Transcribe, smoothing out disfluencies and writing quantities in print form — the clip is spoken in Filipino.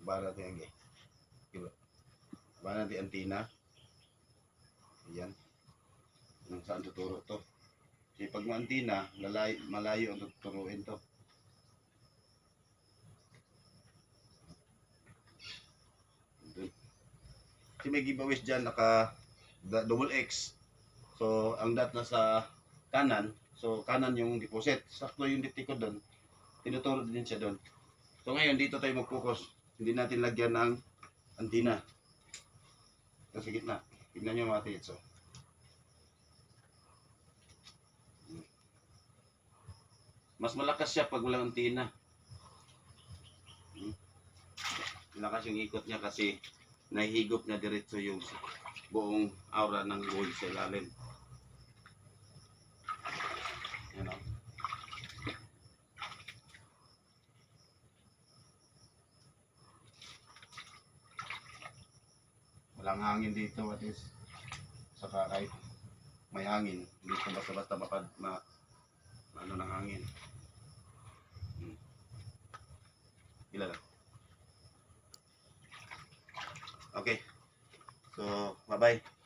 Baba natin ang diba? Baba natin antina. Ayan. Kung saan tuturo to. Kasi pag antina, malayo ang tuturuin to. Kasi may giveaways dyan, naka double X. So, ang dot na sa kanan. So, kanan yung deposit. Sakto yung dito doon. Tinuturo din siya doon. So, ngayon, dito tayo mag-focus. Hindi natin lagyan ng antina. Ito sa gitna. Tignan nyo mga tiits. So. Mas malakas siya pag walang antina. Malakas yung ikot niya kasi nahihigop na diretso yung buong aura ng gold sa ilalim. Yan o. Walang hangin dito, at least. Saka kahit may hangin, hindi ko basta-basta ano ng hangin. Ilan lang. Okay. So, bye-bye.